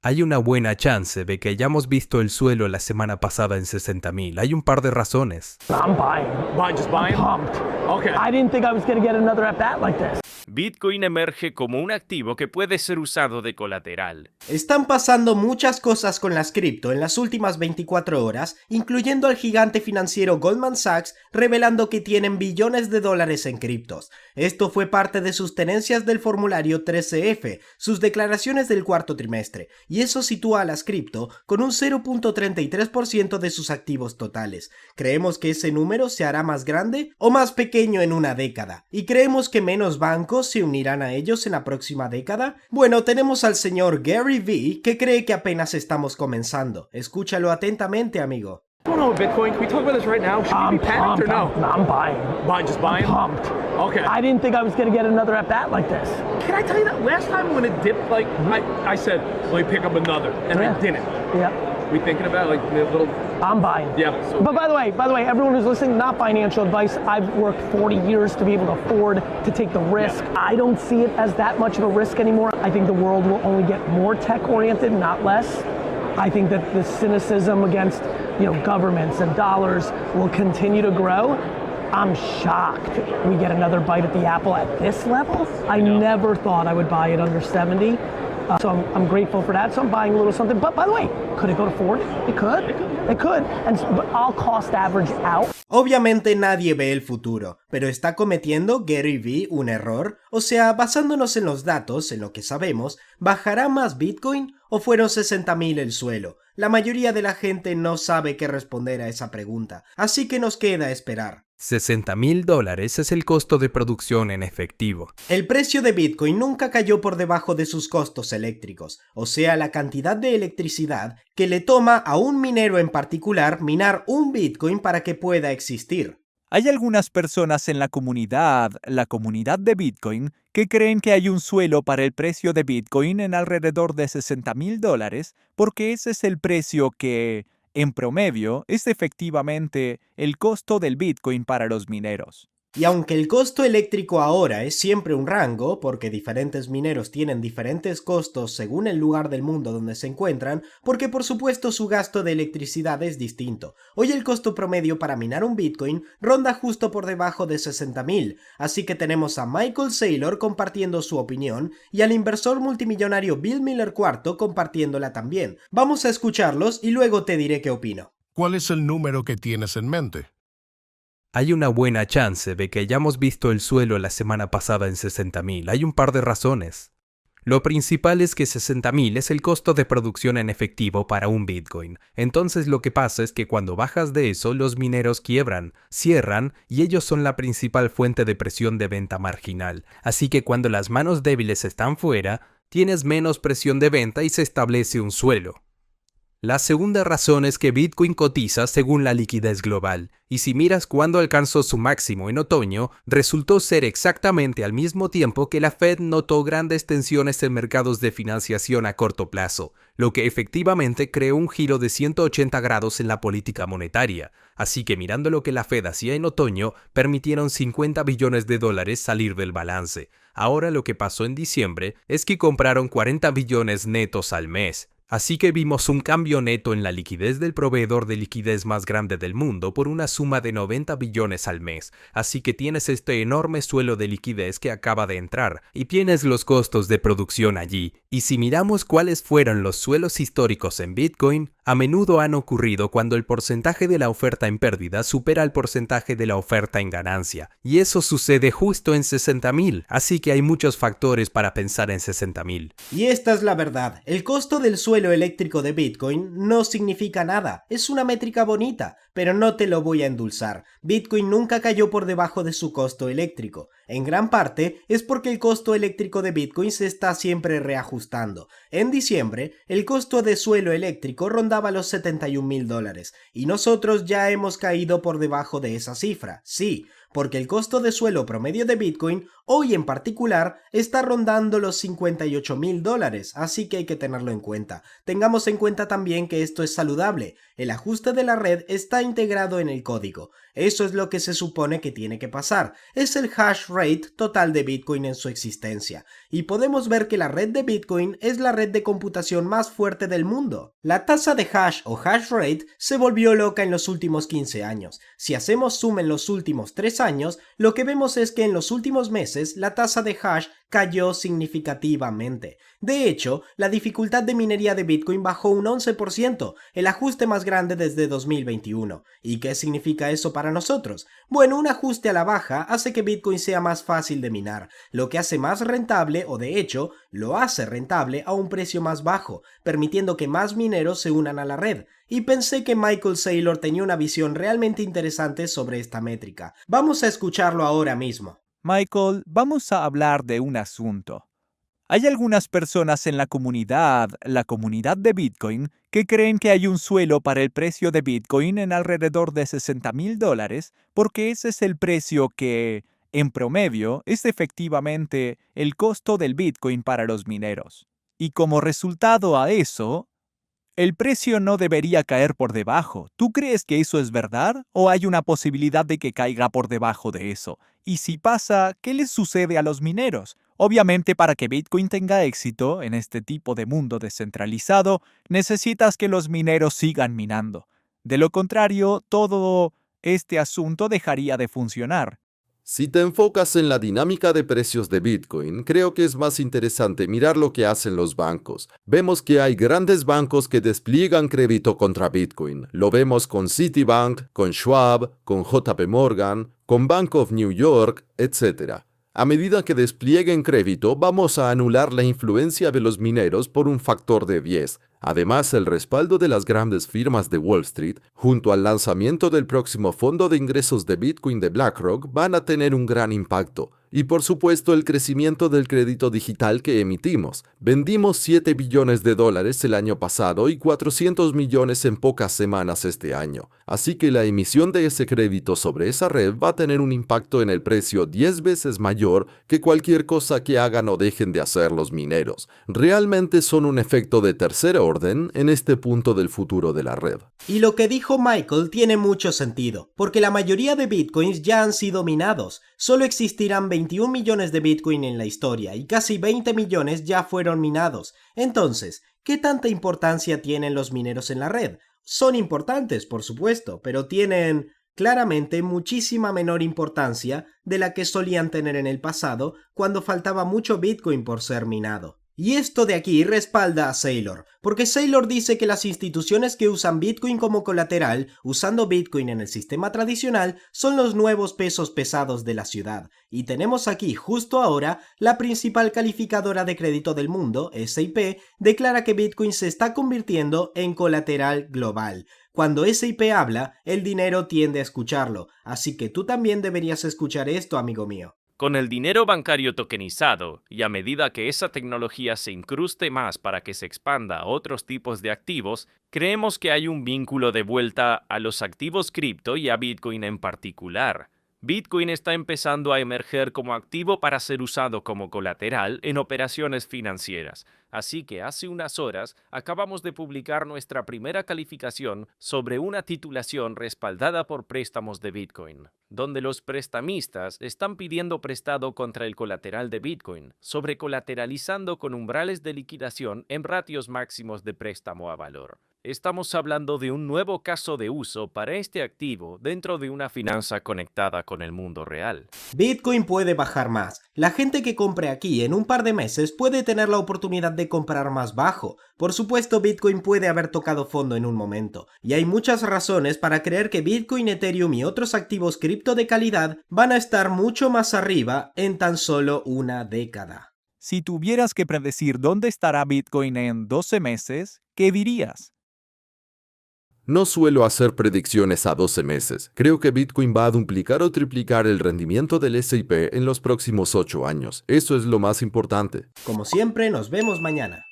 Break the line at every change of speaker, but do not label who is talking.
Hay una buena chance de que hayamos visto el suelo la semana pasada en 60,000. Hay un par de razones.
I'm buying.
Just buying?
I'm pumped.
Okay.
I didn't think I was going to get another at bat like this.
Bitcoin emerge como un activo que puede ser usado de colateral.
Están pasando muchas cosas con las cripto en las últimas 24 horas, incluyendo al gigante financiero Goldman Sachs revelando que tienen billones de dólares en criptos. Esto fue parte de sus tenencias del formulario 13F, sus declaraciones del cuarto trimestre, y eso sitúa a las cripto con un 0.33% de sus activos totales. Creemos que ese número se hará más grande o más pequeño en una década, y creemos que menos bancos se unirán a ellos en la próxima década. Bueno, tenemos al señor Gary Vee que cree que apenas estamos comenzando. Escúchalo atentamente, amigo.
What's going on with Bitcoin? Can we talk about this right now? Should
I'm
we be panicked
pumped.
or no?
I'm buying.
Just buying?
I'm pumped.
Okay.
I didn't think I was going to get another at bat like this.
Can I tell you that last time when it dipped, like, I said, let me pick up another, and
Yeah.
I didn't.
Yeah.
We thinking about like the little...
I'm buying.
Yeah. So
But by the way, everyone who's listening, not financial advice. I've worked 40 years to be able to afford to take the risk. I don't see it as that much of a risk anymore. I think the world will only get more tech-oriented, not less. I think that the cynicism against, governments and dollars will continue to grow. I'm shocked we get another bite at the apple at this level. I never thought I would buy it under 70. So I'm grateful for that. So I'm buying a little something. But by the way, could it go to 40? It could. It could. But I'll cost average out.
Obviamente nadie ve el futuro, pero ¿está cometiendo Gary Vee un error? O sea, basándonos en los datos, en lo que sabemos, ¿bajará más Bitcoin o fueron 60,000 el suelo? La mayoría de la gente no sabe qué responder a esa pregunta, así que nos queda esperar.
$60,000 es el costo de producción en efectivo.
El precio de Bitcoin nunca cayó por debajo de sus costos eléctricos, o sea, la cantidad de electricidad que le toma a un minero en particular minar un Bitcoin para que pueda existir.
Hay algunas personas en la comunidad de Bitcoin, que creen que hay un suelo para el precio de Bitcoin en alrededor de $60,000, porque ese es el precio que, en promedio, es efectivamente el costo del Bitcoin para los mineros.
Y aunque el costo eléctrico ahora es siempre un rango, porque diferentes mineros tienen diferentes costos según el lugar del mundo donde se encuentran, porque por supuesto su gasto de electricidad es distinto. Hoy el costo promedio para minar un Bitcoin ronda justo por debajo de 60,000, así que tenemos a Michael Saylor compartiendo su opinión y al inversor multimillonario Bill Miller IV compartiéndola también. Vamos a escucharlos y luego te diré qué opino.
¿Cuál es el número que tienes en mente?
Hay una buena chance de que hayamos visto el suelo la semana pasada en 60,000. Hay un par de razones. Lo principal es que 60,000 es el costo de producción en efectivo para un Bitcoin. Entonces lo que pasa es que cuando bajas de eso, los mineros quiebran, cierran y ellos son la principal fuente de presión de venta marginal. Así que cuando las manos débiles están fuera, tienes menos presión de venta y se establece un suelo. La segunda razón es que Bitcoin cotiza según la liquidez global, y si miras cuándo alcanzó su máximo en otoño, resultó ser exactamente al mismo tiempo que la Fed notó grandes tensiones en mercados de financiación a corto plazo, lo que efectivamente creó un giro de 180 grados en la política monetaria. Así que mirando lo que la Fed hacía en otoño, permitieron 50 billones de dólares salir del balance. Ahora lo que pasó en diciembre es que compraron 40 billones netos al mes. Así que vimos un cambio neto en la liquidez del proveedor de liquidez más grande del mundo por una suma de 90 billones al mes. Así que tienes este enorme suelo de liquidez que acaba de entrar y tienes los costos de producción allí. Y si miramos cuáles fueron los suelos históricos en Bitcoin, a menudo han ocurrido cuando el porcentaje de la oferta en pérdida supera el porcentaje de la oferta en ganancia. Y eso sucede justo en 60,000, así que hay muchos factores para pensar en 60,000.
Y esta es la verdad, el costo del suelo eléctrico de Bitcoin no significa nada, es una métrica bonita, pero no te lo voy a endulzar. Bitcoin nunca cayó por debajo de su costo eléctrico. En gran parte es porque el costo eléctrico de Bitcoin se está siempre reajustando. En diciembre, el costo de suelo eléctrico rondaba los $71,000 y nosotros ya hemos caído por debajo de esa cifra, sí, porque el costo de suelo promedio de Bitcoin hoy en particular está rondando los $58,000, así que hay que tenerlo en cuenta. Tengamos en cuenta también que esto es saludable, el ajuste de la red está integrado en el código, eso es lo que se supone que tiene que pasar, es el hash rate total de Bitcoin en su existencia, y podemos ver que la red de Bitcoin es la red de computación más fuerte del mundo. La tasa de hash o hash rate se volvió loca en los últimos 15 años. Si hacemos zoom en los últimos 3 años, lo que vemos es que en los últimos meses la tasa de hash cayó significativamente. De hecho, la dificultad de minería de Bitcoin bajó un 11%, el ajuste más grande desde 2021. ¿Y qué significa eso para nosotros? Bueno, un ajuste a la baja hace que Bitcoin sea más fácil de minar, lo que hace más rentable o de hecho, lo hace rentable a un precio más bajo, permitiendo que más mineros se unan a la red. Y pensé que Michael Saylor tenía una visión realmente interesante sobre esta métrica. Vamos a escucharlo ahora mismo.
Michael, vamos a hablar de un asunto. Hay algunas personas en la comunidad de Bitcoin, que creen que hay un suelo para el precio de Bitcoin en alrededor de $60,000 porque ese es el precio que, en promedio, es efectivamente el costo del Bitcoin para los mineros. Y como resultado a eso, el precio no debería caer por debajo. ¿Tú crees que eso es verdad o hay una posibilidad de que caiga por debajo de eso? Y si pasa, ¿qué les sucede a los mineros? Obviamente, para que Bitcoin tenga éxito en este tipo de mundo descentralizado, necesitas que los mineros sigan minando. De lo contrario, todo este asunto dejaría de funcionar.
Si te enfocas en la dinámica de precios de Bitcoin, creo que es más interesante mirar lo que hacen los bancos. Vemos que hay grandes bancos que despliegan crédito contra Bitcoin. Lo vemos con Citibank, con Schwab, con JP Morgan, con Bank of New York, etc. A medida que desplieguen crédito, vamos a anular la influencia de los mineros por un factor de 10. Además, el respaldo de las grandes firmas de Wall Street, junto al lanzamiento del próximo fondo de ingresos de Bitcoin de BlackRock, van a tener un gran impacto. Y por supuesto el crecimiento del crédito digital que emitimos. Vendimos $7 billones el año pasado y 400 millones en pocas semanas este año. Así que la emisión de ese crédito sobre esa red va a tener un impacto en el precio 10 veces mayor que cualquier cosa que hagan o dejen de hacer los mineros. Realmente son un efecto de tercer orden en este punto del futuro de la red.
Y lo que dijo Michael tiene mucho sentido, porque la mayoría de bitcoins ya han sido minados. Solo existirán 21 millones de Bitcoin en la historia y casi 20 millones ya fueron minados. Entonces, ¿qué tanta importancia tienen los mineros en la red? Son importantes, por supuesto, pero tienen claramente muchísima menor importancia de la que solían tener en el pasado cuando faltaba mucho Bitcoin por ser minado. Y esto de aquí respalda a Saylor, porque Saylor dice que las instituciones que usan Bitcoin como colateral, usando Bitcoin en el sistema tradicional, son los nuevos pesos pesados de la ciudad. Y tenemos aquí, justo ahora, la principal calificadora de crédito del mundo, S&P, declara que Bitcoin se está convirtiendo en colateral global. Cuando S&P habla, el dinero tiende a escucharlo, así que tú también deberías escuchar esto, amigo mío.
Con el dinero bancario tokenizado, y a medida que esa tecnología se incruste más para que se expanda a otros tipos de activos, creemos que hay un vínculo de vuelta a los activos cripto y a Bitcoin en particular. Bitcoin está empezando a emerger como activo para ser usado como colateral en operaciones financieras. Así que hace unas horas acabamos de publicar nuestra primera calificación sobre una titulación respaldada por préstamos de Bitcoin, donde los prestamistas están pidiendo prestado contra el colateral de Bitcoin, sobrecolateralizando con umbrales de liquidación en ratios máximos de préstamo a valor. Estamos hablando de un nuevo caso de uso para este activo dentro de una finanza conectada con el mundo real.
Bitcoin puede bajar más. La gente que compre aquí en un par de meses puede tener la oportunidad de comprar más bajo. Por supuesto, Bitcoin puede haber tocado fondo en un momento. Y hay muchas razones para creer que Bitcoin, Ethereum y otros activos cripto de calidad van a estar mucho más arriba en tan solo una década.
Si tuvieras que predecir dónde estará Bitcoin en 12 meses, ¿qué dirías?
No suelo hacer predicciones a 12 meses. Creo que Bitcoin va a duplicar o triplicar el rendimiento del S&P en los próximos 8 años. Eso es lo más importante.
Como siempre, nos vemos mañana.